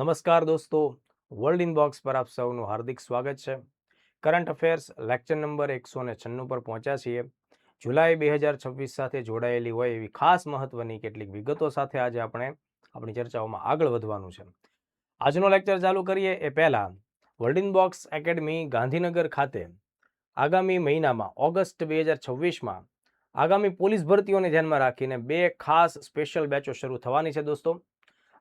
નમસ્કાર દોસ્તો, world inbox પર આપ સૌનું હાર્દિક સ્વાગત છે. કરંટ અફેર્સ લેક્ચર નંબર 196 પર પહોંચ્યા છીએ. જુલાઈ 2026 સાથે જોડાયેલી હોય એવી ખાસ મહત્વની કેટલીક વિગતો સાથે આજે આપણે આપણી ચર્ચાઓમાં આગળ વધવાનું છે. આજનો લેક્ચર ચાલુ કરીએ એ પહેલા વર્લ્ડ ઇનબોક્સ એકેડમી ગાંધીનગર ખાતે આગામી મહિનામાં ઓગસ્ટ 2026માં આગામી પોલીસ ભરતીઓને ધ્યાનમાં રાખીને 2 ખાસ સ્પેશિયલ બેચો શરૂ થવાની છે દોસ્તો.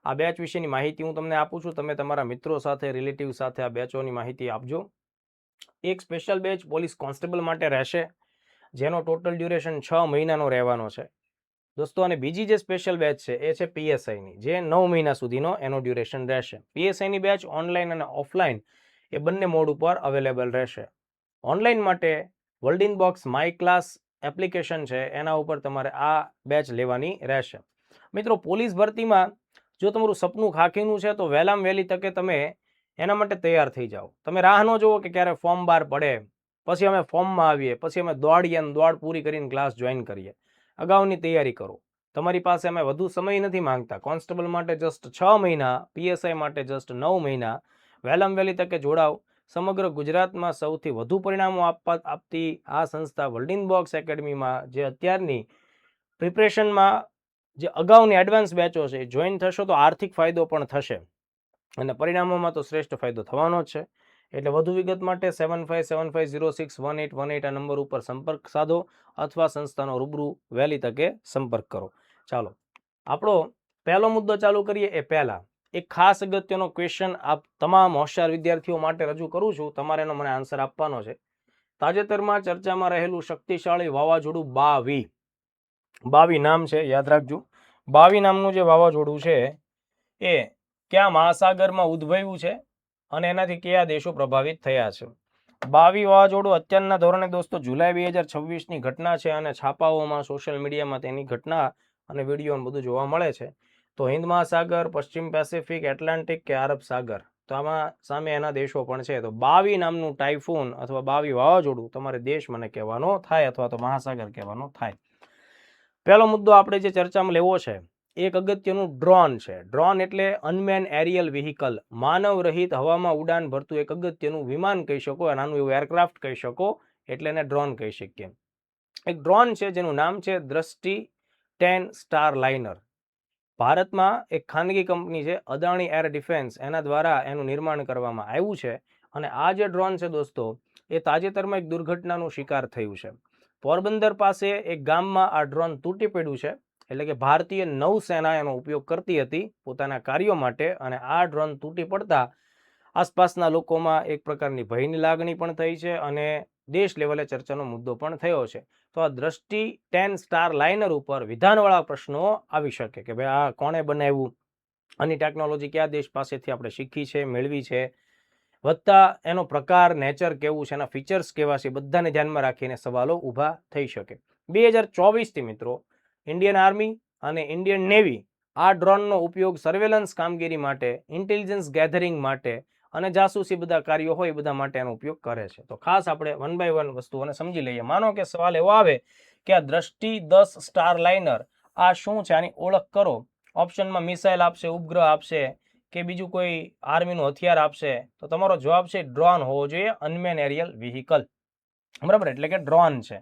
આ બેચ વિશેની માહિતી હું તમને આપું છું. તમે તમારા મિત્રો સાથે, રિલેટિવ સાથે આ બેચોની માહિતી આપજો. એક સ્પેશિયલ બેચ પોલીસ કોન્સ્ટેબલ માટે રહેશે, જેનો ટોટલ ડ્યુરેશન 6 મહિનાનો રહેવાનો છે દોસ્તો. અને બીજી જે સ્પેશિયલ બેચ છે એ છે પીએસઆઈની, જે 9 મહિના સુધીનો એનો ડ્યુરેશન રહેશે. પીએસઆઈની બેચ ઓનલાઈન અને ઓફલાઈન એ બંને મોડ ઉપર અવેલેબલ રહેશે. ઓનલાઈન માટે world inbox my class application છે, એના ઉપર તમારે આ બેચ લેવાની રહેશે. મિત્રો, પોલીસ ભરતીમાં જો તમારું સપનું ખાખીનું છે તો વહેલામાં વહેલી તકે તમે એના માટે તૈયાર થઈ જાઓ. તમે રાહ ન જુઓ કે ક્યારે ફોર્મ બહાર પડે, પછી અમે ફોર્મમાં આવીએ, પછી અમે દોડીએ અને દોડ પૂરી કરીને ક્લાસ જોઈન કરીએ. અગાઉની તૈયારી કરો. તમારી પાસે અમે વધુ સમય નથી માંગતા. કોન્સ્ટેબલ માટે જસ્ટ 6 મહિના, પીએસઆઈ માટે જસ્ટ 9 મહિના. વહેલામાં વહેલી તકે જોડાવ. સમગ્ર ગુજરાતમાં સૌથી વધુ પરિણામો આપતી આ સંસ્થા વર્લ્ડ ઇનબોક્સ એકેડમીમાં જે અત્યારની પ્રિપરેશનમાં જે અગાઉની એડવાન્સ બેચો છે જોઈન થશો તો આર્થિક ફાયદો પણ થશે અને પરિણામોમાં તો શ્રેષ્ઠ ફાયદો થવાનો જ છે. એટલે વધુ વિગત માટે 7575061818 આ નંબર ઉપર સંપર્ક સાધો અથવા સંસ્થાનો રૂબરૂ વહેલી તકે સંપર્ક કરો. ચાલો, આપણો પહેલો મુદ્દો ચાલુ કરીએ એ પહેલા એક ખાસ અગત્યનો ક્વેશ્ચન આપ તમામ હોશિયાર વિદ્યાર્થીઓ માટે રજૂ કરું છું. તમારે એનો મને આન્સર આપવાનો છે. તાજેતરમાં ચર્ચામાં રહેલું શક્તિશાળી વાવાઝોડું બાવી નામ છે, યાદ રાખજો. બાવી નામનું જે વાવાઝોડું છે એ કયા મહાસાગરમાં ઉદ્ભવ્યું છે અને એનાથી કયા દેશો પ્રભાવિત થયા છે? બાવી વાવાઝોડું અત્યારના ધોરણે દોસ્તો જુલાઈ 2026ની ઘટના છે અને છાપાઓમાં, સોશિયલ મીડિયામાં તેની ઘટના અને વિડીયો બધું જોવા મળે છે. તો હિન્દ મહાસાગર, પશ્ચિમ પેસિફિક, એટલાન્ટિક કે અરબ સાગર, તો આમાં સામે એના દેશો પણ છે. તો બાવી નામનું ટાઇફૂન અથવા બાવી વાવાઝોડું તમારે દેશ મને કહેવાનો થાય અથવા તો મહાસાગર કહેવાનો થાય. પહેલો મુદ્દો આપણે જે ચર્ચામાં લેવો છે, એક અગત્યનું ડ્રોન છે. ડ્રોન એટલે અનમેન એરિયલ વ્હીકલ, માનવ રહિત હવામાં ઉડાન ભરતું એક અગત્યનું વિમાન કહી શકો, નાનું એવું એરક્રાફ્ટ કહી શકો, એટલે એને ડ્રોન કહી શકીએ. એક ડ્રોન છે જેનું નામ છે દ્રષ્ટિ 10 સ્ટાર લાઇનર. ભારતમાં એક ખાનગી કંપની છે અદાણી એર ડિફેન્સ, એના દ્વારા એનું નિર્માણ કરવામાં આવ્યું છે. અને આ જે ડ્રોન છે દોસ્તો એ તાજેતરમાં એક દુર્ઘટનાનું શિકાર થયું છે. પોરબંદર પાસે એક ગામમાં આ ડ્રોન તૂટી પડ્યું છે. એટલે કે ભારતીય નૌસેના એનો ઉપયોગ કરતી હતી પોતાના કાર્યો માટે, અને આ ડ્રોન તૂટી પડતા આસપાસના લોકોમાં એક પ્રકારની ભયની લાગણી પણ થઈ છે અને દેશ લેવલે ચર્ચાનો મુદ્દો પણ થયો છે. તો આ દ્રષ્ટિ 10 સ્ટાર લાઇનર ઉપર વિધાનવાળા પ્રશ્નો આવી શકે કે ભાઈ આ કોણે બનાવ્યું, આની ટેકનોલોજી કયા દેશ પાસેથી આપણે શીખી છે, મેળવી છે, વધતા એનો પ્રકાર, નેચર કેવું છે, એના ફીચર્સ કેવા છે, બધાને ધ્યાનમાં રાખીને સવાલો ઊભા થઈ શકે. 2024થી મિત્રો ઇન્ડિયન આર્મી અને ઇન્ડિયન નેવી આ ડ્રોનનો ઉપયોગ સર્વેલન્સ કામગીરી માટે, ઇન્ટેલિજન્સ ગેધરિંગ માટે અને જાસૂસી બધા કાર્યો હોય એ બધા માટે એનો ઉપયોગ કરે છે. તો ખાસ આપણે 1 બાય 1 વસ્તુઓને સમજી લઈએ. માનો કે સવાલ એવો આવે કે આ દ્રષ્ટિ 10 સ્ટાર લાઇનર આ શું છે, આની ઓળખ કરો. ઓપ્શનમાં મિસાઇલ આપશે, ઉપગ્રહ આપશે કે બીજું કોઈ આર્મીનું હથિયાર આપશે, તો તમારો જવાબ છે ડ્રોન હોવો જોઈએ, અનમેન એરિયલ વ્હીકલ. બરાબર, એટલે કે ડ્રોન છે.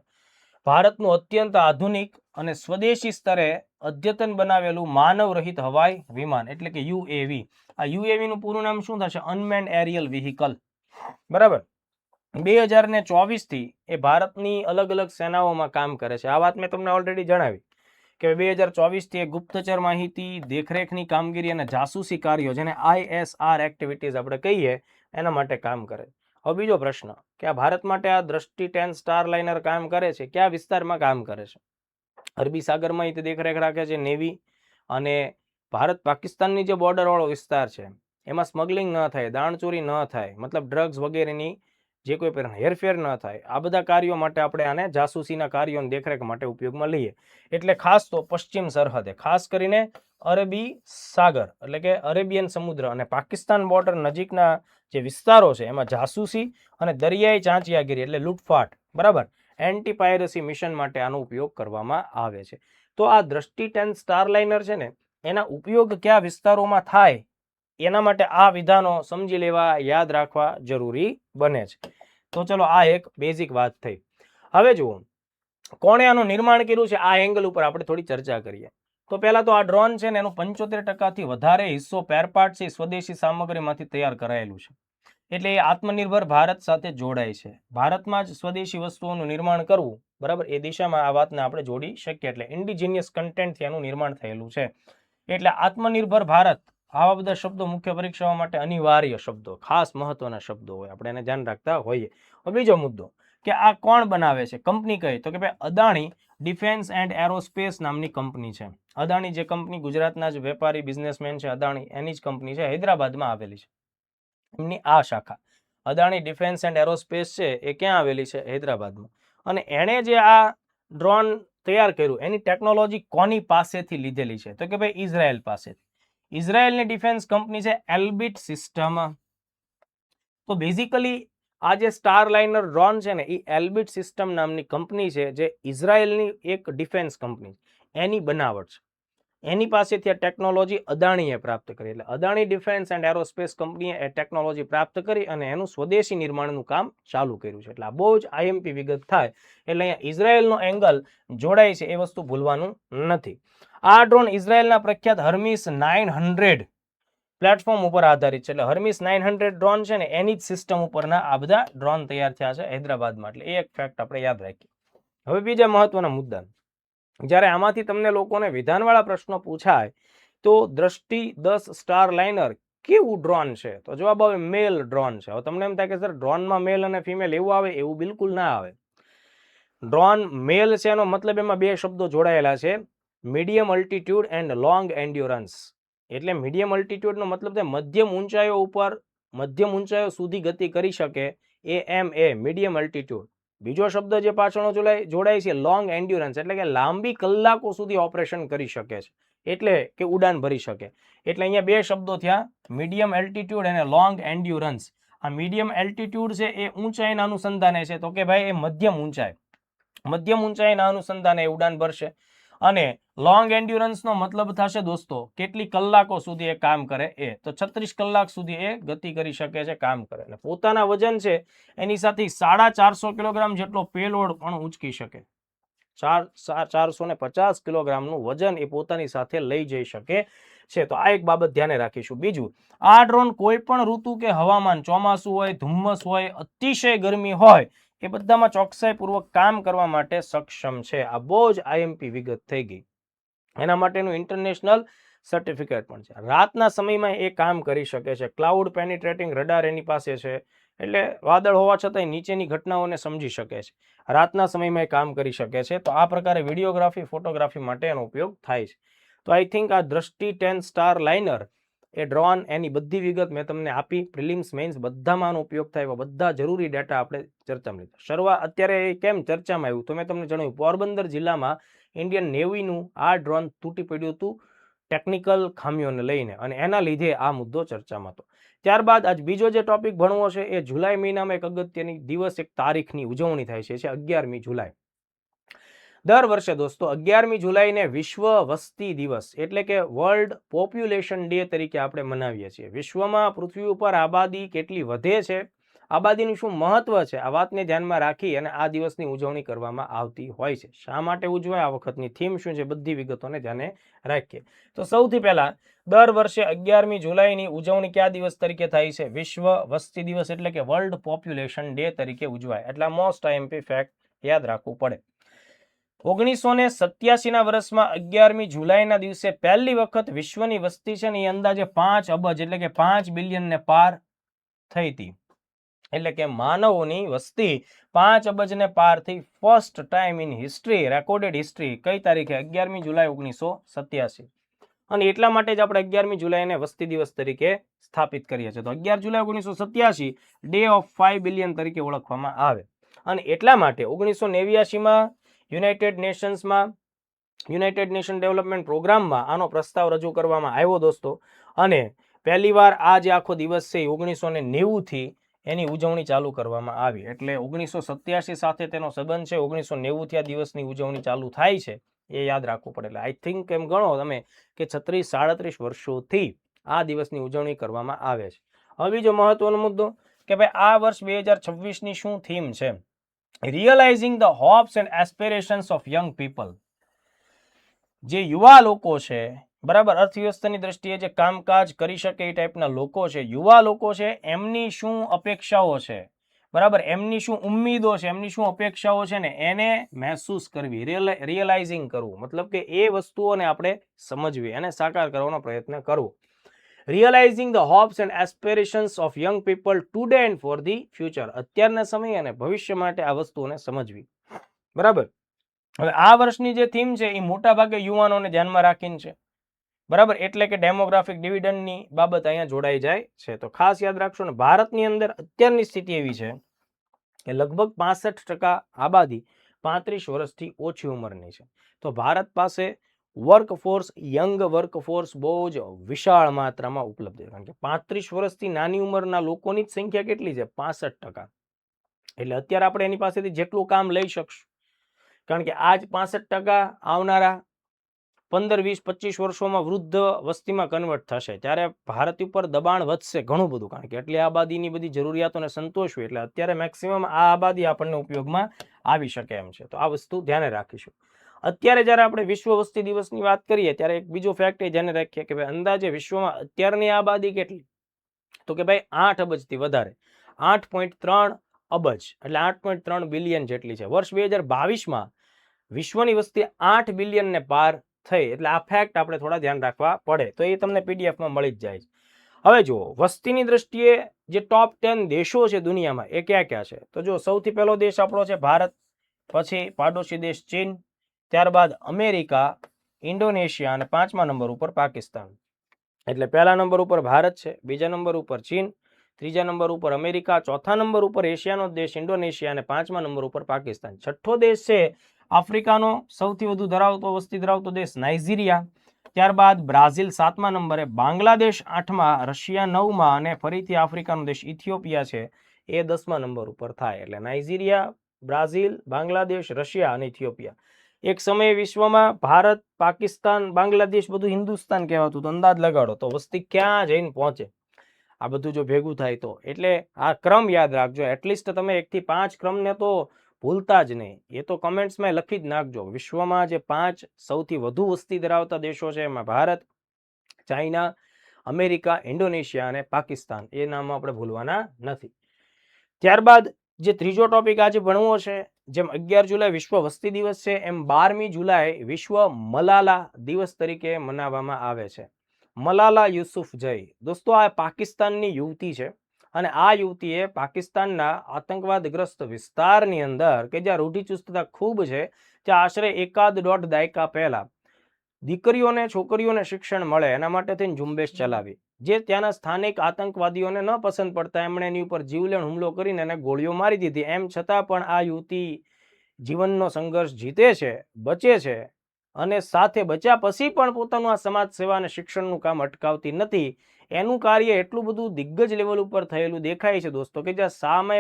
ભારતનું અત્યંત આધુનિક અને સ્વદેશી સ્તરે અદ્યતન બનાવેલું માનવ રહિત હવાઈ વિમાન એટલે કે યુએવી. આ યુએવી નું પૂરું નામ શું થશે? અનમેન એરિયલ વ્હીકલ. બરાબર. 2024થી એ ભારતની અલગ અલગ સેનાઓમાં કામ કરે છે. આ વાત મેં તમને ઓલરેડી જણાવી કે 2024થી એ ગુપ્તચર માહિતી, દેખરેખની કામગીરી અને જાસૂસી કાર્યો, જેને ISR એક્ટિવિટીઝ આપણે કહીએ, એના માટે કામ કરે. હવે બીજો પ્રશ્ન કે આ ભારત માટે આ દ્રષ્ટિ 10 સ્ટાર લાઇનર કામ કરે છે, કયા વિસ્તારમાં કામ કરે છે? અરબી સાગરમાં તે દેખરેખ રાખે છે નેવી, અને ભારત પાકિસ્તાનની જે બોર્ડર વાળો વિસ્તાર છે એમાં સ્મગલિંગ ન થાય, દાણચોરી ન થાય, મતલબ ડ્રગ્સ વગેરેની જે કોઈ પણ હેરફેર ન થાય, આ બધા કાર્યો માટે આપણે આને જાસૂસીના કાર્યોની દેખરેખ માટે ઉપયોગમાં લઈએ. એટલે ખાસ તો પશ્ચિમ સરહદે, ખાસ કરીને અરબી સાગર એટલે કે અરેબિયન સમુદ્ર અને પાકિસ્તાન બોર્ડર નજીકના જે વિસ્તારો છે એમાં જાસૂસી અને દરિયાઈ ચાંચિયાગીરી એટલે લૂંટફાટ, બરાબર, એન્ટી પાયરસી મિશન માટે આનો ઉપયોગ કરવામાં આવે છે. તો આ દ્રષ્ટિ 10 સ્ટાર લાઇનર છે ને, એના ઉપયોગ કયા વિસ્તારોમાં થાય એના માટે આ વિધાનો સમજી લેવા, યાદ રાખવા જરૂરી બને છે. તો ચલો આ એક બેઝિક વાત થઈ. હવે જુઓ કોણે આનું નિર્માણ કર્યું છે, આ એંગલ ઉપર આપણે થોડી ચર્ચા કરીએ. તો પહેલા તો આ ડ્રોન છે ને એનો 75% વધારે હિસ્સો પેરપાર્ટ છે સ્વદેશી સામગ્રીમાંથી તૈયાર કરાયેલું છે. એટલે એ આત્મનિર્ભર ભારત સાથે જોડાય છે. ભારતમાં જ સ્વદેશી વસ્તુઓનું નિર્માણ કરવું, બરાબર, એ દિશામાં આ વાતને આપણે જોડી શકીએ. એટલે ઇન્ડિજિનિયસ કન્ટેન્ટથી આનું નિર્માણ થયેલું છે. એટલે આત્મનિર્ભર ભારત, આવા બધા શબ્દો મુખ્ય પરીક્ષાઓ માટે અનિવાર્ય શબ્દો, ખાસ મહત્વના શબ્દો હોય, આપણે એને ધ્યાન રાખતા હોઈએ. બીજો મુદ્દો કે આ કોણ બનાવે છે, કંપની કઈ, તો કે ભાઈ અદાણી ડિફેન્સ એન્ડ એરોસ્પેસ નામની કંપની છે. અદાણી જે કંપની ગુજરાતના જ વેપારી બિઝનેસમેન છે અદાણી, એની જ કંપની છે, હૈદરાબાદમાં આવેલી છે. એમની આ શાખા અદાણી ડિફેન્સ એન્ડ એરોસ્પેસ છે એ ક્યાં આવેલી છે, હૈદરાબાદમાં. અને એણે જે આ ડ્રોન તૈયાર કર્યું એની ટેકનોલોજી કોની પાસેથી લીધેલી છે, તો કે ભાઈ ઇઝરાયલ પાસેથી. ઇઝરાયલની ડિફેન્સ કંપની છે એલ્બિટ સિસ્ટમ. તો બેઝિકલી આ જે સ્ટારલાઇનર ડ્રોન છે ને એ એલ્બિટ સિસ્ટમ નામની કંપની છે, જે ઇઝરાયલની એક ડિફેન્સ કંપની એની બનાવટ છે. એની પાસેથી આ ટેકનોલોજી અદાણીએ પ્રાપ્ત કરી. એટલે અદાણી ડિફેન્સ એન્ડ એરોસ્પેસ કંપનીએ એ ટેકનોલોજી પ્રાપ્ત કરી અને એનું સ્વદેશી નિર્માણનું કામ ચાલુ કર્યું છે. એટલે આ બહુ જ આઈએમપી વિગત થાય. એટલે અહીંયા ઇઝરાયલનો એંગલ જોડાય છે, એ વસ્તુ ભૂલવાનું નથી. આ ડ્રોન ઇઝરાયલના પ્રખ્યાત હર્મિસ 900 પ્લેટફોર્મ ઉપર આધારિત છે. એટલે હર્મિસ 900 ડ્રોન છે ને એની જ સિસ્ટમ ઉપરના આ બધા ડ્રોન તૈયાર થયા છે હૈદરાબાદમાં. એટલે એ એક ફેક્ટ આપણે યાદ રાખીએ. હવે બીજા મહત્વના મુદ્દા, જ્યારે આમાંથી તમને લોકોને વિધાનવાળા પ્રશ્નો પૂછાય તો દ્રષ્ટિ 10 સ્ટારલાઇનર કેવું ડ્રોન છે, તો જવાબ આવે મેલ ડ્રોન છે. હવે તમને એમ થાય કે સર ડ્રોનમાં મેલ અને ફિમેલ એવું આવે, એવું બિલકુલ ના આવે. ડ્રોન મેલ છે એનો મતલબ એમાં બે શબ્દો જોડાયેલા છે, medium altitude and long endurance. એટલે મીડિયમ અલ્ટિટ્યુડનો મતલબ છે મધ્યમ ઊંચાઈઓ ઉપર, મધ્યમ ઊંચાઈઓ સુધી ગતિ કરી શકે, એ મીડિયમ અલ્ટિટ્યુડ. બીજો શબ્દ જે પાછળનો જોડાય છે લોંગ એન્ડ્યુરન્સ, એટલે કે લાંબી કલાકો સુધી ઓપરેશન કરી શકે છે, એટલે કે ઉડાન ભરી શકે. એટલે અહીંયા બે શબ્દો થયા, મીડિયમ એલ્ટિટ્યુડ અને લોંગ એન્ડ્યુરન્સ. આ મીડિયમ એલ્ટિટ્યુડ છે એ ઊંચાઈના અનુસંધાને છે, તો કે ભાઈ એ મધ્યમ ઊંચાઈના અનુસંધાને ઉડાન ભરશે. અને લોંગ એન્ડ્યુરન્સનો મતલબ થશે દોસ્તો કેટલી કલાકો સુધી એ કામ કરે એ, તો 36 કલાક સુધી એ ગતિ કરી શકે છે, કામ કરે. અને પોતાના વજન છે એની સાથે 450 કિલોગ્રામ જેટલો પેલોડ પણ ઉંચકી શકે. 450 કિલોગ્રામનું વજન એ પોતાની સાથે લઈ જઈ શકે છે. તો આ એક બાબત ધ્યાને રાખીશું. બીજું, આ ડ્રોન કોઈ પણ ઋતુ કે હવામાન, ચોમાસું હોય, ધુમ્મસ હોય, અતિશય ગરમી હોય, એ બધામાં ચોકસાઈપૂર્વક કામ કરવા માટે સક્ષમ છે. આ બહુ જ આઈએમપી વિગત થઈ ગઈ. એના માટેનું ઇન્ટરનેશનલ સર્ટિફિકેટ પણ છે. રાતના સમયમાં એ કામ કરી શકે છે. ક્લાઉડ પેનિટ્રેટિંગ રડાર એની પાસે છે, એટલે વાદળ હોવા છતાંય નીચેની ઘટનાઓને સમજી શકે છે. રાતના સમયમાં એ કામ કરી શકે છે. તો આ પ્રકારે વિડીયોગ્રાફી, ફોટોગ્રાફી માટે એનો ઉપયોગ થાય છે. તો આઈ થિંક આ દ્રષ્ટિ 10 સ્ટારલાઇનર એ ડ્રોન, એની બધી વિગત મેં તમને આપી. પ્રિલિમ્સ, મેઇન્સ બધામાં આનો ઉપયોગ થાય એવા બધા જરૂરી ડેટા આપણે ચર્ચામાં લીધા. શરૂઆત અત્યારે કેમ ચર્ચામાં આવ્યું તો મેં તમને જણાવ્યું, પોરબંદર જિલ્લામાં ઇન્ડિયન નેવીનું આ ડ્રોન તૂટી પડ્યું હતું ટેકનિકલ ખામીઓને લઈને, અને એના લીધે આ મુદ્દો ચર્ચામાં હતો. ત્યારબાદ આજ બીજો જે ટોપિક ભણવો છે એ જુલાઈ મહિનામાં એક અગત્યની દિવસ, એક તારીખની ઉજવણી થાય છે, 11મી જુલાઈ. દર વર્ષે દોસ્તો 11મી જુલાઈને વિશ્વ વસ્તી દિવસ એટલે કે વર્લ્ડ પોપ્યુલેશન ડે તરીકે આપણે મનાવીએ છીએ. વિશ્વમાં પૃથ્વી ઉપર આબાદી કેટલી વધે છે, આબાદીનું શું મહત્વ છે, આ વાતને ધ્યાનમાં રાખી અને આ દિવસની ઉજવણી કરવામાં આવતી હોય છે. શા માટે ઉજવાય, આ વખતની થીમ શું છે, બધી વિગતોને ધ્યાને રાખીએ. તો સૌથી પહેલા દર વર્ષે 11મી જુલાઈની ઉજવણી કયા દિવસ તરીકે થાય છે, વિશ્વ વસ્તી દિવસ એટલે કે વર્લ્ડ પોપ્યુલેશન ડે તરીકે ઉજવાય. એટલે મોસ્ટ આઈએમપી ફેક્ટ યાદ રાખવું પડે. 1987ના વર્ષમાં 11મી જુલાઈના દિવસે પહેલી વખત વિશ્વની વસ્તી છે ને એ અંદાજે 5 અબજ એટલે કે 5 બિલિયનને પાર થઈ હતી. એટલે કે માનવોની વસ્તી 5 અબજને પાર થઈ first time in history, recorded history. કઈ તારીખે? 11મી જુલાઈ 1987. અને એટલા માટે જ આપણે 11મી જુલાઈને વસ્તી દિવસ તરીકે સ્થાપિત કરીએ છીએ. તો 11 જુલાઈ 1987 ડે ઓફ 5 બિલિયન તરીકે ઓળખવામાં આવે. અને એટલા માટે 1989માં યુનાઇટેડ નેશન ડેવલપમેન્ટ પ્રોગ્રામમાં આનો પ્રસ્તાવ રજૂ કરવામાં આવ્યો દોસ્તો. અને પહેલીવાર આ જે આખો દિવસ છે 1990થી એની ઉજવણી ચાલુ કરવામાં આવી. એટલે 1987 સાથે તેનો સંબંધ છે. 1990થી આ દિવસની ઉજવણી ચાલુ થાય છે, એ યાદ રાખવું પડે. એટલે આઈ થિંક એમ ગણો તમે કે 36-37 વર્ષોથી આ દિવસની ઉજવણી કરવામાં આવે છે. હવે બીજો મહત્વનો મુદ્દો કે ભાઈ આ વર્ષ 2026ની શું થીમ છે? Realising the hopes and aspirations of young people. જે યુવા લોકો છે, બરાબર, અર્થવ્યવસ્થાની દ્રષ્ટિએ જે કામકાજ કરી શકે એ ટાઈપના લોકો છે, યુવા લોકો છે, એમની શું અપેક્ષાઓ છે, બરાબર, એમની શું ઉમ્મીદો છે, એમની શું અપેક્ષાઓ છે ને એને મહેસૂસ કરવી, રિયલાઇઝિંગ કરવું, મતલબ કે એ વસ્તુઓને આપણે સમજવી અને સાકાર કરવાનો પ્રયત્ન કરવો. Realising the hopes and aspirations of young people today and for the future. અત્યારના સમય અને ભવિષ્ય માટે આ વસ્તુઓને સમજવી, બરાબર. હવે આ વર્ષની જે થીમ છે એ મોટા ભાગે યુવાનોને ધ્યાનમાં રાખીને છે, બરાબર, એટલે કે ડેમોગ્રાફિક ડિવિડન્ડની બાબત અહીંયા જોડાઈ જાય છે. તો ખાસ યાદ રાખશો ને, ભારતની અંદર અત્યારની સ્થિતિ એવી છે કે લગભગ 65% આબાદી 35 વર્ષથી ઓછી ઉંમરની છે. તો ભારત પાસે વર્કફોર્સ, યંગ વર્કફોર્સ બહુ જ વિશાળ માત્રામાં ઉપલબ્ધ છે, કારણ કે 35 વર્ષથી નાની ઉંમરના લોકોની જ સંખ્યા કેટલી છે? 65%. એટલે અત્યારે આપણે એની પાસેથી જેટલું કામ લઈ શકશું, કારણ કે આજ 65% આવનારા 15, 20, 25 વર્ષોમાં વૃદ્ધ વસ્તીમાં કન્વર્ટ થશે, ત્યારે ભારત ઉપર દબાણ વધશે ઘણું બધું, કારણ કે એટલી આબાદીની બધી જરૂરિયાતોને સંતોષવી. એટલે અત્યારે મેક્સિમમ આ આબાદી આપણને ઉપયોગમાં આવી શકે એમ છે. તો આ વસ્તુ ધ્યાને રાખીશું. અત્યારે જ્યારે આપણે વિશ્વ વસ્તી દિવસની વાત કરીએ ત્યારે એક બીજો ફેક્ટ એ ધ્યાને રાખીએ કે ભાઈ અંદાજે વિશ્વમાં અત્યારની આબાદી કેટલી? તો કે ભાઈ 8 અબજથી વધારે, 8.3 અબજ, એટલે 8.3 બિલિયન જેટલી છે. વર્ષ 2022માં વિશ્વની વસ્તી 8 બિલિયનને પાર થઈ. એટલે આ ફેક્ટ આપણે થોડા ધ્યાન રાખવા પડે. તો એ તમને પીડીએફમાં મળી જ જાય છે. હવે જુઓ, વસ્તીની દ્રષ્ટિએ જે ટોપ 10 દેશો છે દુનિયામાં એ કયા કયા છે? તો જો સૌથી પહેલો દેશ આપણો છે ભારત, પછી પાડોશી દેશ ચીન, ત્યારબાદ અમેરિકા, ઇન્ડોનેશિયા અને 5મા નંબર ઉપર પાકિસ્તાન. એટલે પહેલા નંબર ઉપર ભારત છે, બીજા નંબર ઉપર ચીન, ત્રીજા નંબર ઉપર અમેરિકા, ચોથા નંબર ઉપર એશિયાનો દેશ ઇન્ડોનેશિયા અને 5મા નંબર ઉપર પાકિસ્તાન. છઠ્ઠો દેશ છે આફ્રિકાનો સૌથી વધુ વસ્તી ધરાવતો દેશ નાઇજીરિયા, ત્યારબાદ બ્રાઝિલ 7મા નંબરે, બાંગ્લાદેશ 8મા, રશિયા 9મા અને ફરીથી આફ્રિકાનો દેશ ઇથિયોપિયા છે એ 10મા નંબર ઉપર થાય. એટલે નાઇજીરિયા, બ્રાઝિલ, બાંગ્લાદેશ, રશિયા અને ઇથિયોપિયા. એક સમયે વિશ્વમાં ભારત, પાકિસ્તાન, બાંગ્લાદેશ બધું હિન્દુસ્તાન કહેવાતું. તો અંદાજ લગાડો તો વસ્તી ક્યાં જઈને પહોંચે આ બધું જો ભેગું થાય તો. એટલે આ ક્રમ યાદ રાખજો. એટલીસ્ટ તમે 1 થી 5 ક્રમને તો ભૂલતા જ નહીં. એ તો કમેન્ટ્સમાં લખી જ નાખજો. વિશ્વમાં જે 5 સૌથી વધુ વસ્તી ધરાવતા દેશો છે એમાં ભારત, ચાઇના, અમેરિકા, ઇન્ડોનેશિયા અને પાકિસ્તાન. એ નામ આપણે ભૂલવાના નથી. ત્યારબાદ જે ત્રીજો ટોપિક આજે ભણવો છે, જેમ 11 જુલાઈ વિશ્વ વસ્તી દિવસ છે એમ 12મી જુલાઈ વિશ્વ મલાલા દિવસ તરીકે મનાવવામાં આવે છે. મલાલા યુસુફઝઈ. દોસ્તો આ પાકિસ્તાનની યુવતી છે અને આ યુવતીએ પાકિસ્તાનના આતંકવાદગ્રસ્ત વિસ્તારની અંદર કે જ્યાં રૂઢિચુસ્તતા ખૂબ છે ત્યાં આશરે 1.5 દાયકા પહેલા દીકરીઓને, છોકરીઓને શિક્ષણ મળે એના માટે થઈને ઝુંબેશ ચલાવી. જે ત્યાંના સ્થાનિક આતંકવાદીઓને ન પસંદ પડતા એમણે એની ઉપર જીવલેણ હુમલો કરીને એને ગોળીઓ મારી દીધી. એમ છતાં પણ આ યુવતી જીવનનો સંઘર્ષ જીતે છે, બચે છે અને સાથે બચ્યા પછી પણ પોતાનું આ સમાજ સેવા અને શિક્ષણનું કામ અટકાવતી નથી. એનું કાર્ય એટલું બધું દિગ્ગજ લેવલ ઉપર થયેલું દેખાય છે દોસ્તો કે જ્યાં સામે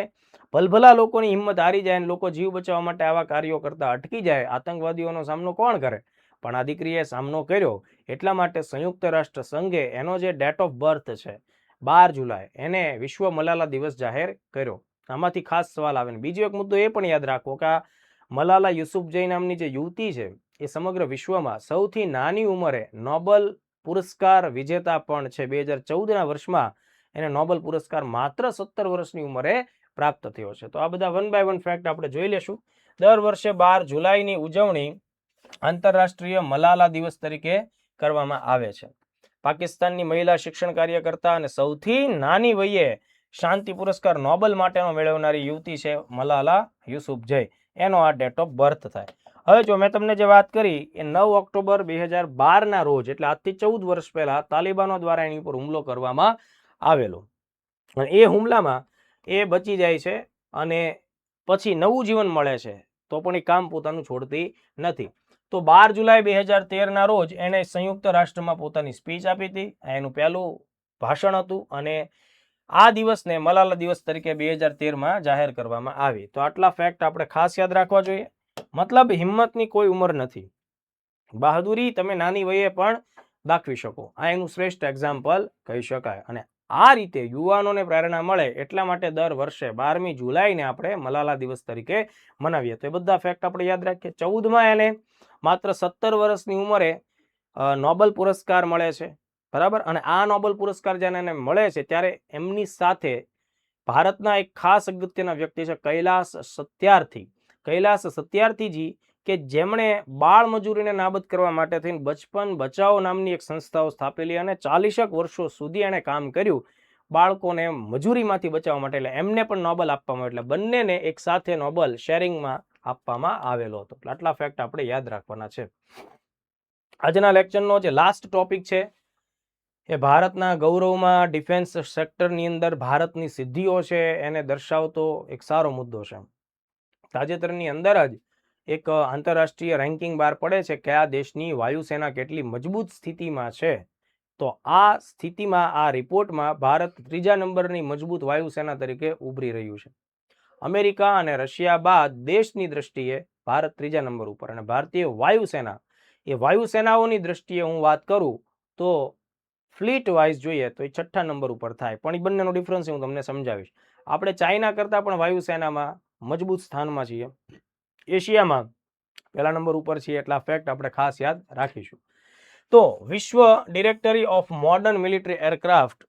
ભલભલા લોકોની હિંમત હારી જાય અને લોકો જીવ બચાવવા માટે આવા કાર્યો કરતા અટકી જાય. આતંકવાદીઓનો સામનો કોણ કરે? પણ આ દીકરીએ સામનો કર્યો. એટલા માટે સંયુક્ત રાષ્ટ્ર સંઘે એનો જે ડેટ ઓફ બર્થ છે 12 જુલાઈ એને વિશ્વ મલાલા દિવસ જાહેર કર્યો. આમાંથી ખાસ સવાલ આવે. બીજો એક મુદ્દો એ પણ યાદ રાખવો કે આ મલાલા યુસુફઝઈ નામની જે યુવતી છે એ સમગ્ર વિશ્વમાં સૌથી નાની ઉંમરે નોબેલ પુરસ્કાર વિજેતા પણ છે. 2014ના વર્ષમાં એને નોબેલ પુરસ્કાર માત્ર 17 વર્ષની ઉંમરે પ્રાપ્ત થયો છે. તો આ બધા 1 બાય 1 ફેક્ટ આપણે જોઈ લેશું. દર વર્ષે 12 જુલાઈની ઉજવણી આંતરરાષ્ટ્રીય મલાલા દિવસ તરીકે કરવામાં આવે છે. પાકિસ્તાનની મહિલા શિક્ષણ કાર્યકર્તા અને સૌથી નાની વયે શાંતિ પુરસ્કાર નોબેલ માટેનો મેળવનારી યુવતી છે મલાલા યુસુફઝઈ. એનો આ ડેટ ઓફ બર્થ થાય. હવે જો મેં તમને જે વાત કરી એ 9 ઓક્ટોબર 2012ના રોજ, એટલે આજથી 14 વર્ષ પહેલા તાલિબાનો દ્વારા એની ઉપર હુમલો કરવામાં આવેલો. અને એ હુમલામાં એ બચી જાય છે અને પછી નવું જીવન મળે છે, તો પણ એ કામ પોતાનું છોડતી નથી. તો 12 જુલાઈ 2013ના રોજ એણે સંયુક્ત રાષ્ટ્રમાં પોતાની સ્પીચ આપી હતી. એનું પહેલું ભાષણ હતું અને આ દિવસને મલાલા દિવસ તરીકે 2013માં જાહેર કરવામાં આવી. તો આટલા ફેક્ટ આપણે ખાસ યાદ રાખવા જોઈએ. મતલબ હિંમતની કોઈ ઉંમર નથી. બહાદુરી તમે નાની વયે પણ દાખવી શકો. આ એનું શ્રેષ્ઠ એક્ઝામ્પલ કહી શકાય. અને આ રીતે યુવાનોને પ્રેરણા મળે એટલા માટે દર વર્ષે 12મી જુલાઈને આપણે મલાલા દિવસ તરીકે મનાવીએ. તો એ બધા ફેક્ટ આપણે યાદ રાખીએ. 14માં એને માત્ર 17 વર્ષની ઉંમરે નોબેલ પુરસ્કાર મળે છે, બરાબર. અને આ નોબેલ પુરસ્કાર જ્યારે એને મળે છે ત્યારે એમની સાથે ભારતના એક ખાસ અગત્યના વ્યક્તિ છે કૈલાસ સત્યાર્થી. કૈલાસ સત્યાર્થીજી કે જેમણે બાળ મજૂરીને નાબૂદ કરવા માટે થઈને બચપન બચાવો નામની એક સંસ્થાઓ સ્થાપેલી અને 40 વર્ષો સુધી એણે કામ કર્યું બાળકોને મજૂરીમાંથી બચાવવા માટે. એટલે એમને પણ નોબેલ આપવામાં, એટલે બંનેને એક સાથે નોબેલ શેરિંગમાં આપવામાં આવેલો હતો. આટલા ફેક્ટ આપણે યાદ રાખવાના છે. આજના લેક્ચરનો જે લાસ્ટ ટોપિક છે એ ભારતના ગૌરવમાં ડિફેન્સ સેક્ટરની અંદર ભારતની સિદ્ધિઓ છે એને દર્શાવતો એક સારો મુદ્દો છે. તાજેતરની અંદર જ એક આંતરરાષ્ટ્રીય રેન્કિંગ બહાર પડે છે કે આ દેશની વાયુસેના કેટલી મજબૂત સ્થિતિમાં છે. તો આ સ્થિતિમાં આ રિપોર્ટમાં ભારત 3જા નંબરની મજબૂત વાયુસેના તરીકે ઉભરી રહ્યું છે. અમેરિકા અને રશિયા બાદ દેશની દ્રષ્ટિએ ભારત 3જા નંબર ઉપર. અને ભારતીય વાયુસેના એ વાયુસેનાઓની દ્રષ્ટિએ હું વાત કરું તો ફ્લીટ વાઇઝ જોઈએ તો એ 6ઠ્ઠા નંબર ઉપર થાય. પણ એ બંનેનો ડિફરન્સ હું તમને સમજાવીશ. આપણે ચાઇના કરતાં પણ વાયુસેનામાં મજબૂત સ્થાનમાં છીએ. એશિયામાં પહેલા નંબર ઉપર છીએ. એટલા ફેક્ટ આપણે ખાસ યાદ રાખીશું. તો વિશ્વ directory of modern military aircraft,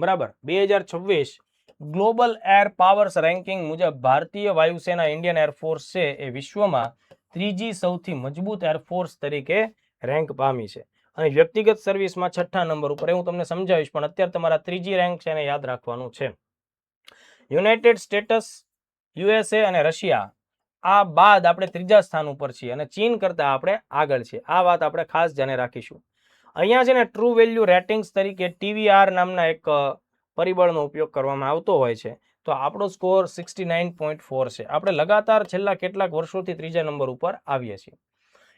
બરાબર, 2026 ગ્લોબલ એર પાવર્સ રેન્કિંગ મુજબ ભારતીય વાયુસેના ઇન્ડિયન એરફોર્સ છે એ વિશ્વમાં 3જી સૌથી મજબૂત એરફોર્સ તરીકે રેન્ક પામી છે. અને વ્યક્તિગત સર્વિસમાં 6ઠ્ઠા નંબર ઉપર. એ હું તમને સમજાવીશ, પણ અત્યારે તમારા 3જી રેન્ક છે એને યાદ રાખવાનું છે. યુનાઇટેડ સ્ટેટ્સ, યુએસએ અને રશિયા આ બાદ આપણે 3જા સ્થાન ઉપર છીએ અને ચીન કરતાં આપણે આગળ છીએ. આ વાત આપણે ખાસ ધ્યાને રાખીશું. અહીંયા છે ને ટ્રુ વેલ્યુ રેટિંગ્સ તરીકે TVR નામના એક પરિબળનો ઉપયોગ કરવામાં આવતો હોય છે. તો આપણો સ્કોર 69.4 છે. આપણે લગાતાર છેલ્લા કેટલાક વર્ષોથી 3જા નંબર ઉપર આવીએ છીએ.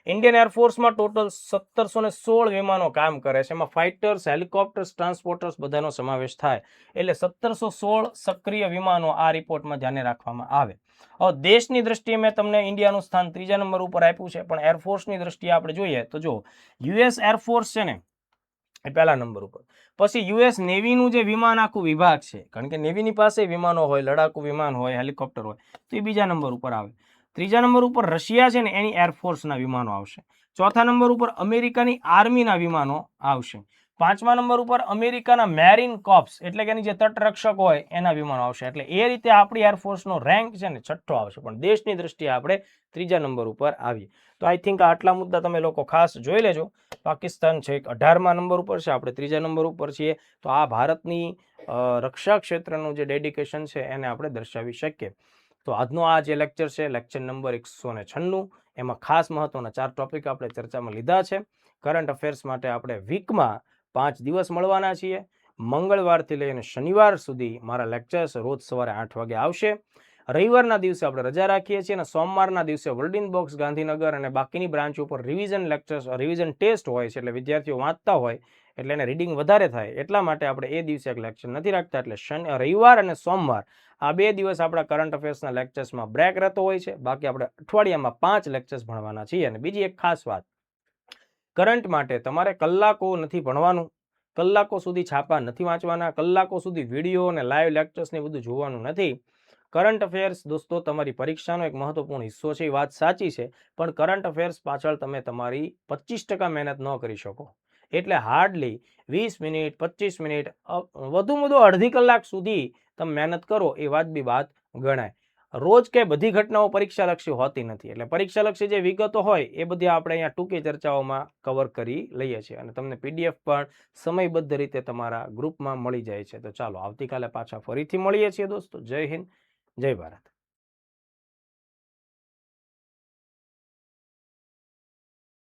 ઇન્ડિયન એરફોર્સમાં ટોટલ 1716 વિમાનો કામ કરે છે. એમાં ફાઇટર્સ, હેલિકોપ્ટર્સ, ટ્રાન્સપોર્ટર્સ બધાનો સમાવેશ થાય. એટલે 1716 સક્રિય વિમાનો આ રિપોર્ટમાં ધ્યાને રાખવામાં આવે. હવે દેશની દ્રષ્ટિએ મેં તમને ઇન્ડિયાનું સ્થાન 3જા નંબર ઉપર આપ્યું છે, પણ એરફોર્સની દ્રષ્ટિએ આપણે જોઈએ તો જો યુએસ એરફોર્સ છે ને એ પહેલા નંબર ઉપર. પછી યુએસ નેવીનું જે વિમાન આખું વિભાગ છે, કારણ કે નેવીની પાસે વિમાનો હોય, લડાકુ વિમાન હોય, હેલિકોપ્ટર હોય, તો એ બીજા નંબર ઉપર આવે. 3જા નંબર ઉપર રશિયા છે ને એની એરફોર્સના વિમાનો આવશે. 4થા નંબર ઉપર અમેરિકાની આર્મીના વિમાનો આવશે. 5મા નંબર ઉપર અમેરિકાના મેરીન કોર્પ્સ એટલે કે એની જે તટરક્ષક હોય એના વિમાનો આવશે. એટલે એ રીતે આપણી એરફોર્સનો રેન્ક છે ને 6ઠ્ઠો આવશે. પણ દેશની દ્રષ્ટિએ આપણે 3જા નંબર ઉપર આવીએ. તો આઈ થિંક આટલા મુદ્દા તમે લોકો ખાસ જોઈ લેજો. પાકિસ્તાન છે 18મા નંબર ઉપર છે, આપણે 3જા નંબર ઉપર છીએ. તો આ ભારતની રક્ષા ક્ષેત્રનું જે ડેડિકેશન છે એને આપણે દર્શાવી શકીએ. તો આજનો આ જે લેક્ચર છે, લેક્ચર નંબર 196, એમાં ખાસ મહત્વના 4 ટોપિક આપણે ચર્ચામાં લીધા છે. કરંટ અફેર્સ માટે આપણે વીકમાં 5 દિવસ મળવાના છીએ. મંગળવારથી લઈને શનિવાર સુધી મારા લેક્ચર્સ રોજ સવારે 8 વાગે આવશે. રવિવારના દિવસે આપણે રજા રાખીએ છીએ અને સોમવારના દિવસે વર્લ્ડ ઇન બોક્સ ગાંધીનગર અને બાકીની બ્રાન્ચ ઉપર રિવિઝન લેક્ચર્સ, રિવિઝન ટેસ્ટ હોય છે. એટલે વિદ્યાર્થીઓ વાંચતા હોય એટલે એને રીડિંગ વધારે થાય એટલા માટે આપણે એ દિવસે એક લેક્ચર નથી રાખતા. એટલે રવિવાર અને સોમવાર આ 2 દિવસ આપણા કરંટ અફેર્સના લેક્ચર્સમાં બ્રેક રહેતો હોય છે. બાકી આપણે અઠવાડિયામાં 5 લેક્ચર્સ ભણવાના છીએ. અને બીજી એક ખાસ વાત, કરંટ માટે તમારે કલાકો નથી ભણવાનું, કલાકો સુધી છાપા નથી વાંચવાના, કલાકો સુધી વિડીયો અને લાઈવ લેક્ચર્સ ને બધું જોવાનું નથી. કરંટ અફેર્સ દોસ્તો તમારી પરીક્ષાનો એક મહત્વપૂર્ણ હિસ્સો છે. એ વાત સાચી છે, પણ કરંટ અફેર્સ પાછળ તમે તમારી 25% મહેનત ન કરી શકો. એટલે હાર્ડલી 20 મિનિટ, 25 મિનિટ, વધુમાં વધુ અડધી કલાક સુધી તમે મહેનત કરો એ વાજબી વાત ગણાય. રોજ કે બધી ઘટનાઓ પરીક્ષાલક્ષી હોતી નથી. એટલે પરીક્ષાલક્ષી જે વિગતો હોય એ બધી આપણે અહીંયા ટૂંકી ચર્ચાઓમાં કવર કરી લઈએ છીએ. અને તમને PDF પણ સમયબદ્ધ રીતે તમારા ગ્રુપમાં મળી જાય છે. તો ચાલો આવતીકાલે પાછા ફરીથી મળીએ છીએ દોસ્તો. જય હિન્દ, જય ભારત.